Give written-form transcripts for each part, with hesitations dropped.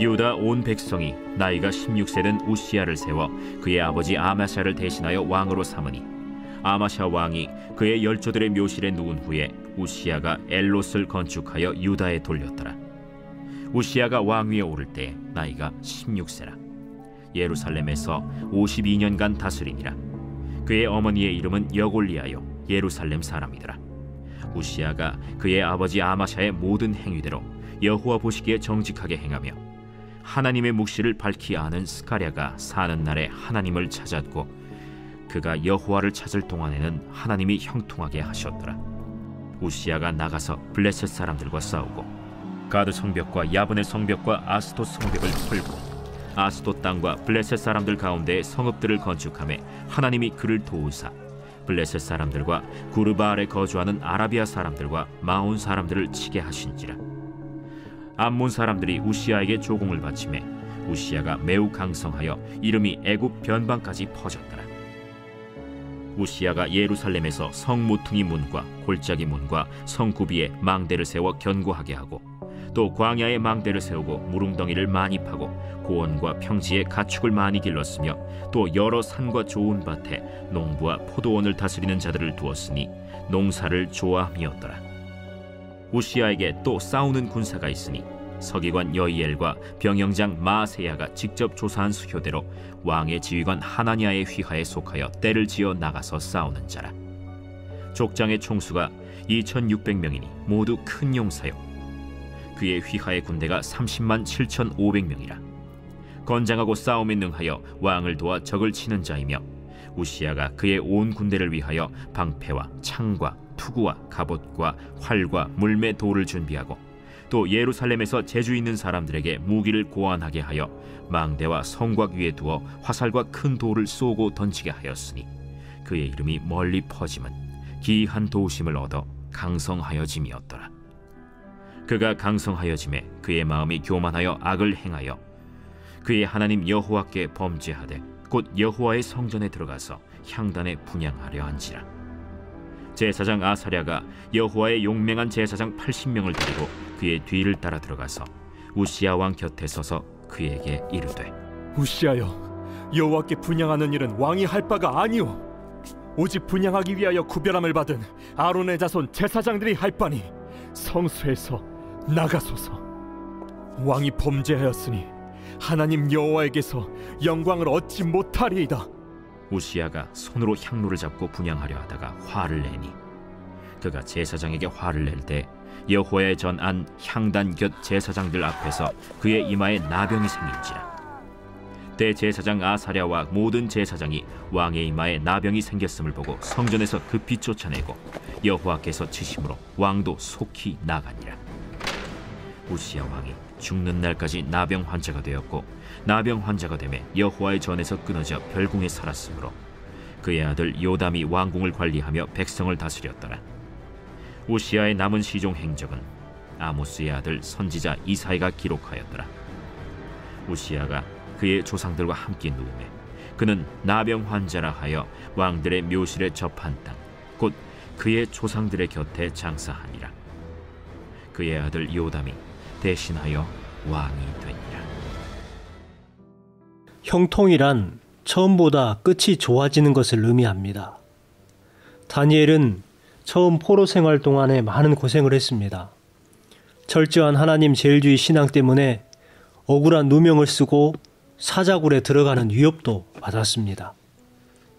유다 온 백성이 나이가 16세 된 우시야를 세워 그의 아버지 아마샤를 대신하여 왕으로 삼으니 아마샤 왕이 그의 열조들의 묘실에 누운 후에 우시야가 엘롯을 건축하여 유다에 돌렸더라. 우시야가 왕위에 오를 때 나이가 16세라. 예루살렘에서 52년간 다스리니라. 그의 어머니의 이름은 여골리아요 예루살렘 사람이더라. 우시야가 그의 아버지 아마샤의 모든 행위대로 여호와 보시기에 정직하게 행하며 하나님의 묵시를 밝히 아는 스가랴가 사는 날에 하나님을 찾았고 그가 여호와를 찾을 동안에는 하나님이 형통하게 하셨더라. 우시야가 나가서 블레셋 사람들과 싸우고 가드 성벽과 야브네 성벽과 아스돗 성벽을 털고 아스돗 땅과 블레셋 사람들 가운데 성읍들을 건축하며 하나님이 그를 도우사 블레셋 사람들과 구르바알에 거주하는 아라비아 사람들과 마온 사람들을 치게 하신지라. 암몬 사람들이 우시야에게 조공을 바치매 우시야가 매우 강성하여 이름이 애굽 변방까지 퍼졌더라. 우시야가 예루살렘에서 성 모퉁이 문과 골짜기 문과 성 구비에 망대를 세워 견고하게 하고 또 광야에 망대를 세우고 무릉덩이를 많이 파고 고원과 평지에 가축을 많이 길렀으며 또 여러 산과 좋은 밭에 농부와 포도원을 다스리는 자들을 두었으니 농사를 좋아함이었더라. 우시야에게 또 싸우는 군사가 있으니 서기관 여이엘과 병영장 마아세야가 직접 조사한 수효대로 왕의 지휘관 하나니아의 휘하에 속하여 떼를 지어 나가서 싸우는 자라. 족장의 총수가 2600명이니 모두 큰 용사요 그의 휘하의 군대가 30만 7500명이라. 건장하고 싸움에 능하여 왕을 도와 적을 치는 자이며 우시야가 그의 온 군대를 위하여 방패와 창과 투구와 갑옷과 활과 물매 돌을 준비하고 또 예루살렘에서 재주 있는 사람들에게 무기를 고안하게 하여 망대와 성곽 위에 두어 화살과 큰 돌을 쏘고 던지게 하였으니 그의 이름이 멀리 퍼짐은 기이한 도우심을 얻어 강성하여짐이었더라. 그가 강성하여짐에 그의 마음이 교만하여 악을 행하여 그의 하나님 여호와께 범죄하되 곧 여호와의 성전에 들어가서 향단에 분향하려 한지라. 제사장 아사랴가 여호와의 용맹한 제사장 80명을 데리고 그의 뒤를 따라 들어가서 우시야 왕 곁에 서서 그에게 이르되 우시야여, 여호와께 분향하는 일은 왕이 할 바가 아니오. 오직 분향하기 위하여 구별함을 받은 아론의 자손 제사장들이 할 바니 성소에서 나가소서. 왕이 범죄하였으니 하나님 여호와에게서 영광을 얻지 못하리이다. 우시야가 손으로 향로를 잡고 분향하려 하다가 화를 내니 그가 제사장에게 화를 낼 때 여호와의 전안 향단 곁 제사장들 앞에서 그의 이마에 나병이 생긴지라. 대제사장 아사랴와 모든 제사장이 왕의 이마에 나병이 생겼음을 보고 성전에서 급히 쫓아내고 여호와께서 치심으로 왕도 속히 나가니라. 우시야 왕이 죽는 날까지 나병 환자가 되었고 나병 환자가 되매 여호와의 전에서 끊어져 별궁에 살았으므로 그의 아들 요담이 왕궁을 관리하며 백성을 다스렸더라. 우시야의 남은 시종 행적은 아모스의 아들 선지자 이사야가 기록하였더라. 우시야가 그의 조상들과 함께 누우매 그는 나병 환자라 하여 왕들의 묘실에 접한 땅 곧 그의 조상들의 곁에 장사하니라. 그의 아들 요담이 대신하여 왕이 되니라. 형통이란 처음보다 끝이 좋아지는 것을 의미합니다. 다니엘은 처음 포로 생활 동안에 많은 고생을 했습니다. 철저한 하나님 제일주의 신앙 때문에 억울한 누명을 쓰고 사자굴에 들어가는 위협도 받았습니다.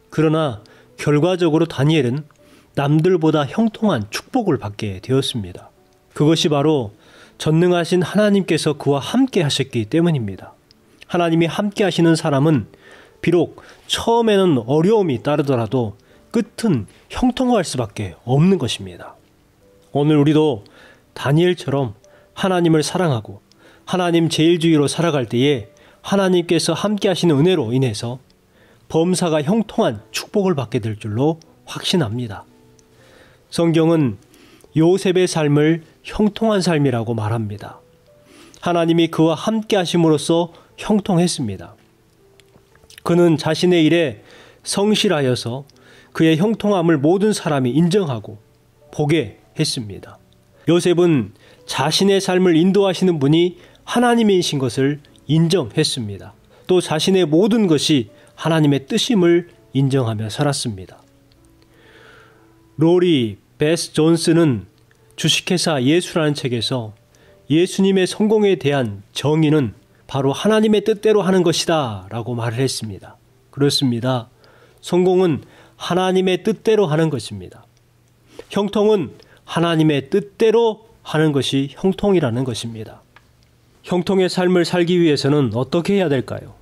그러나 결과적으로 다니엘은 남들보다 형통한 축복을 받게 되었습니다. 그것이 바로 전능하신 하나님께서 그와 함께 하셨기 때문입니다. 하나님이 함께 하시는 사람은 비록 처음에는 어려움이 따르더라도 끝은 형통할 수밖에 없는 것입니다. 오늘 우리도 다니엘처럼 하나님을 사랑하고 하나님 제일주의로 살아갈 때에 하나님께서 함께 하시는 은혜로 인해서 범사가 형통한 축복을 받게 될 줄로 확신합니다. 성경은 요셉의 삶을 형통한 삶이라고 말합니다. 하나님이 그와 함께 하심으로써 형통했습니다. 그는 자신의 일에 성실하여서 그의 형통함을 모든 사람이 인정하고 보게 했습니다. 요셉은 자신의 삶을 인도하시는 분이 하나님이신 것을 인정했습니다. 또 자신의 모든 것이 하나님의 뜻임을 인정하며 살았습니다. 로리 베스 존스는 주식회사 예수라는 책에서 예수님의 성공에 대한 정의는 바로 하나님의 뜻대로 하는 것이다 라고 말을 했습니다. 그렇습니다. 성공은 하나님의 뜻대로 하는 것입니다. 형통은 하나님의 뜻대로 하는 것이 형통이라는 것입니다. 형통의 삶을 살기 위해서는 어떻게 해야 될까요?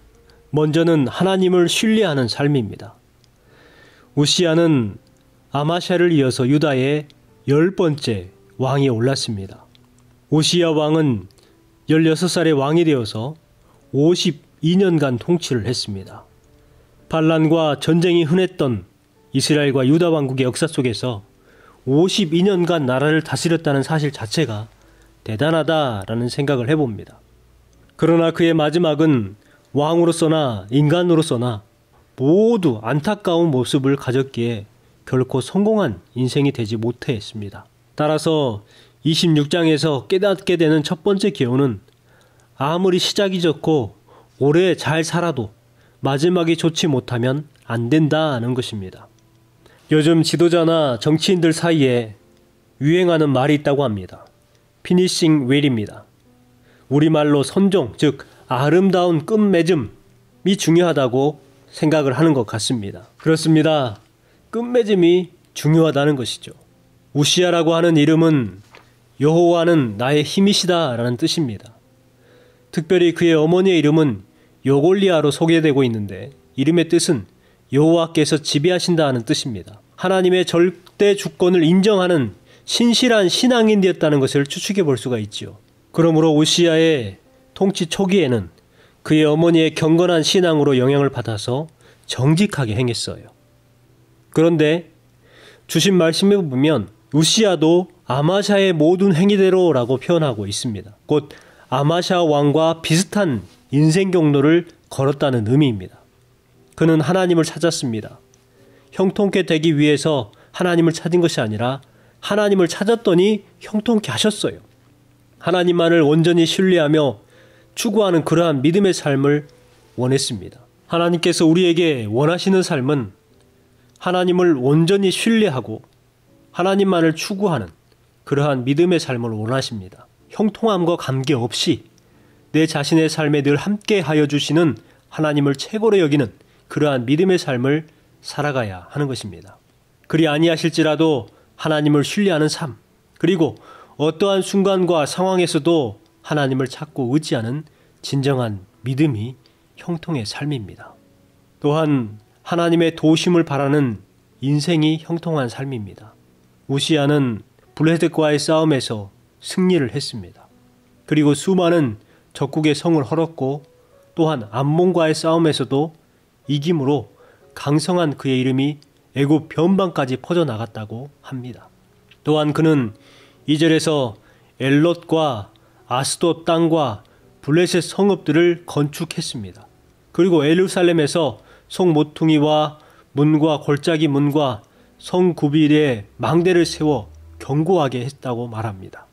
먼저는 하나님을 신뢰하는 삶입니다. 우시야는 아마샤를 이어서 유다의 10번째 왕이 올랐습니다. 우시야 왕은 16살의 왕이 되어서 52년간 통치를 했습니다. 반란과 전쟁이 흔했던 이스라엘과 유다 왕국의 역사 속에서 52년간 나라를 다스렸다는 사실 자체가 대단하다라는 생각을 해봅니다. 그러나 그의 마지막은 왕으로서나 인간으로서나 모두 안타까운 모습을 가졌기에 결코 성공한 인생이 되지 못했습니다. 따라서 26장에서 깨닫게 되는 첫 번째 교훈은 아무리 시작이 좋고 오래 잘 살아도 마지막이 좋지 못하면 안 된다는 것입니다. 요즘 지도자나 정치인들 사이에 유행하는 말이 있다고 합니다. 피니싱 웰입니다. 우리말로 선종, 즉 아름다운 끝맺음이 중요하다고 생각을 하는 것 같습니다. 그렇습니다. 끝맺음이 중요하다는 것이죠. 우시야라고 하는 이름은 여호와는 나의 힘이시다 라는 뜻입니다. 특별히 그의 어머니의 이름은 요골리아로 소개되고 있는데 이름의 뜻은 여호와께서 지배하신다는 뜻입니다. 하나님의 절대 주권을 인정하는 신실한 신앙인 되었다는 것을 추측해 볼 수가 있지요. 그러므로 우시야의 통치 초기에는 그의 어머니의 경건한 신앙으로 영향을 받아서 정직하게 행했어요. 그런데 주신 말씀에 보면 우시야도 아마샤의 모든 행위대로라고 표현하고 있습니다. 곧 아마샤 왕과 비슷한 인생 경로를 걸었다는 의미입니다. 그는 하나님을 찾았습니다. 형통케 되기 위해서 하나님을 찾은 것이 아니라 하나님을 찾았더니 형통케 하셨어요. 하나님만을 온전히 신뢰하며 추구하는 그러한 믿음의 삶을 원했습니다. 하나님께서 우리에게 원하시는 삶은 하나님을 온전히 신뢰하고 하나님만을 추구하는 그러한 믿음의 삶을 원하십니다. 형통함과 관계없이 내 자신의 삶에 늘 함께 하여 주시는 하나님을 최고로 여기는 그러한 믿음의 삶을 살아가야 하는 것입니다. 그리 아니하실지라도 하나님을 신뢰하는 삶, 그리고 어떠한 순간과 상황에서도 하나님을 찾고 의지하는 진정한 믿음이 형통의 삶입니다. 또한 하나님의 도우심을 바라는 인생이 형통한 삶입니다. 우시야는 블레셋과의 싸움에서 승리를 했습니다. 그리고 수많은 적국의 성을 헐었고 또한 암몬과의 싸움에서도 이김으로 강성한 그의 이름이 애굽 변방까지 퍼져나갔다고 합니다. 또한 그는 2절에서 엘롯과 아스돗 땅과 블레셋 성읍들을 건축했습니다. 그리고 예루살렘에서 성 모퉁이와 문과 골짜기 문과 성 구빌에 망대를 세워 견고하게 했다고 말합니다.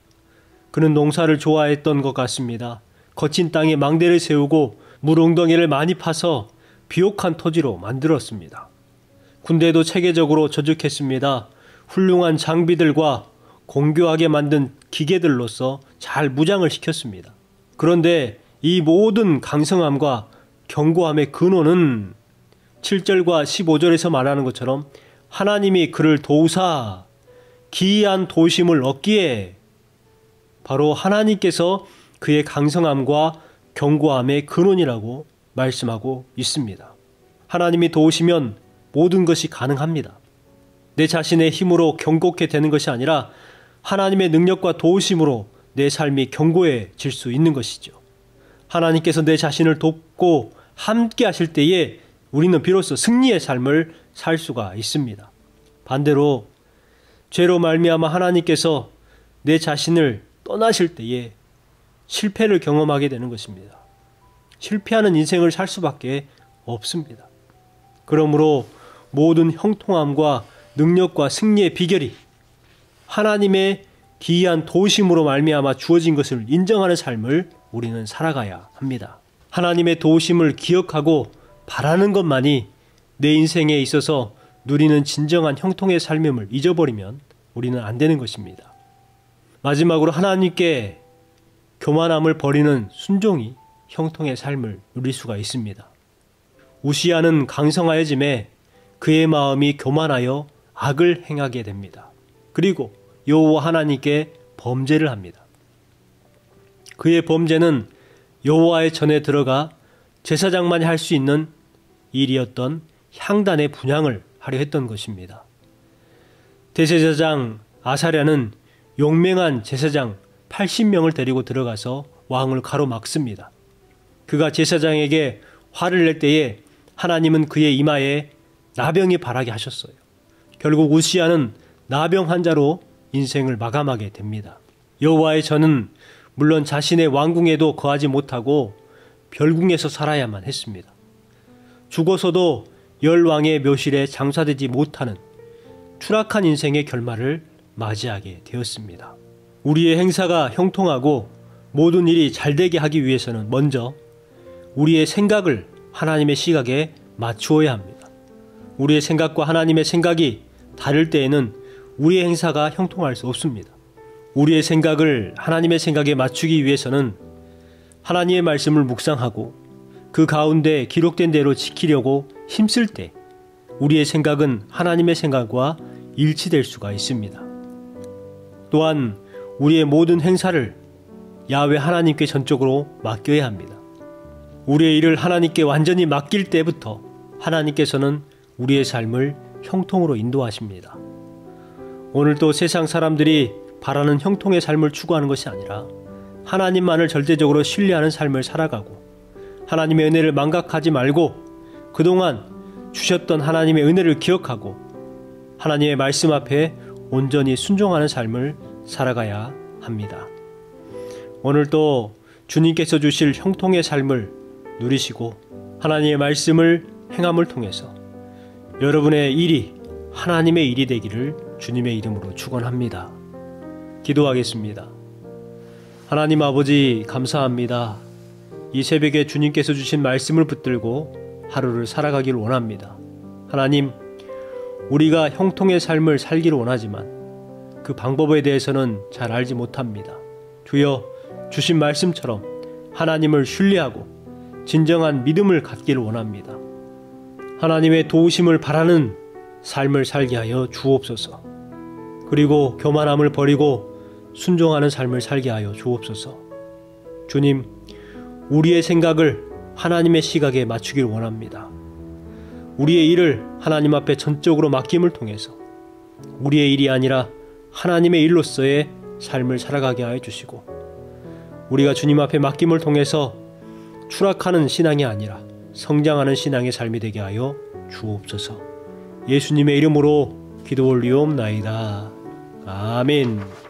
그는 농사를 좋아했던 것 같습니다. 거친 땅에 망대를 세우고 물웅덩이를 많이 파서 비옥한 토지로 만들었습니다. 군대도 체계적으로 조직했습니다. 훌륭한 장비들과 공교하게 만든 기계들로서 잘 무장을 시켰습니다. 그런데 이 모든 강성함과 견고함의 근원은 7절과 15절에서 말하는 것처럼 하나님이 그를 도우사 기이한 도심을 얻기에 바로 하나님께서 그의 강성함과 견고함의 근원이라고 말씀하고 있습니다. 하나님이 도우시면 모든 것이 가능합니다. 내 자신의 힘으로 견고케 되는 것이 아니라 하나님의 능력과 도우심으로 내 삶이 견고해질 수 있는 것이죠. 하나님께서 내 자신을 돕고 함께 하실 때에 우리는 비로소 승리의 삶을 살 수가 있습니다. 반대로 죄로 말미암아 하나님께서 내 자신을 떠나실 때에 실패를 경험하게 되는 것입니다. 실패하는 인생을 살 수밖에 없습니다. 그러므로 모든 형통함과 능력과 승리의 비결이 하나님의 기이한 도우심으로 말미암아 주어진 것을 인정하는 삶을 우리는 살아가야 합니다. 하나님의 도우심을 기억하고 바라는 것만이 내 인생에 있어서 누리는 진정한 형통의 삶임을 잊어버리면 우리는 안 되는 것입니다. 마지막으로 하나님께 교만함을 버리는 순종이 형통의 삶을 누릴 수가 있습니다. 우시야는 강성하여짐에 그의 마음이 교만하여 악을 행하게 됩니다. 그리고 여호와 하나님께 범죄를 합니다. 그의 범죄는 여호와의 전에 들어가 제사장만이 할 수 있는 일이었던 향단의 분향을 하려 했던 것입니다. 대제사장 아사랴는 용맹한 제사장 80명을 데리고 들어가서 왕을 가로막습니다. 그가 제사장에게 화를 낼 때에 하나님은 그의 이마에 나병이 발하게 하셨어요. 결국 우시야는 나병 환자로 인생을 마감하게 됩니다. 여호와의 전은 물론 자신의 왕궁에도 거하지 못하고 별궁에서 살아야만 했습니다. 죽어서도 열왕의 묘실에 장사되지 못하는 추락한 인생의 결말을 맞이하게 되었습니다. 우리의 행사가 형통하고 모든 일이 잘되게 하기 위해서는 먼저 우리의 생각을 하나님의 시각에 맞추어야 합니다. 우리의 생각과 하나님의 생각이 다를 때에는 우리의 행사가 형통할 수 없습니다. 우리의 생각을 하나님의 생각에 맞추기 위해서는 하나님의 말씀을 묵상하고 그 가운데 기록된 대로 지키려고 힘쓸 때 우리의 생각은 하나님의 생각과 일치될 수가 있습니다. 또한 우리의 모든 행사를 야훼 하나님께 전적으로 맡겨야 합니다. 우리의 일을 하나님께 완전히 맡길 때부터 하나님께서는 우리의 삶을 형통으로 인도하십니다. 오늘도 세상 사람들이 바라는 형통의 삶을 추구하는 것이 아니라 하나님만을 절대적으로 신뢰하는 삶을 살아가고 하나님의 은혜를 망각하지 말고 그동안 주셨던 하나님의 은혜를 기억하고 하나님의 말씀 앞에 온전히 순종하는 삶을 살아가야 합니다. 오늘도 주님께서 주실 형통의 삶을 누리시고 하나님의 말씀을 행함을 통해서 여러분의 일이 하나님의 일이 되기를 주님의 이름으로 축원합니다. 기도하겠습니다. 하나님 아버지 감사합니다. 이 새벽에 주님께서 주신 말씀을 붙들고 하루를 살아가길 원합니다. 하나님, 우리가 형통의 삶을 살기를 원하지만 그 방법에 대해서는 잘 알지 못합니다. 주여, 주신 말씀처럼 하나님을 신뢰하고 진정한 믿음을 갖기를 원합니다. 하나님의 도우심을 바라는 삶을 살게 하여 주옵소서. 그리고 교만함을 버리고 순종하는 삶을 살게 하여 주옵소서. 주님, 우리의 생각을 하나님의 시각에 맞추길 원합니다. 우리의 일을 하나님 앞에 전적으로 맡김을 통해서 우리의 일이 아니라 하나님의 일로서의 삶을 살아가게 하여 주시고 우리가 주님 앞에 맡김을 통해서 추락하는 신앙이 아니라 성장하는 신앙의 삶이 되게 하여 주옵소서. 예수님의 이름으로 기도 올리옵나이다. 아멘.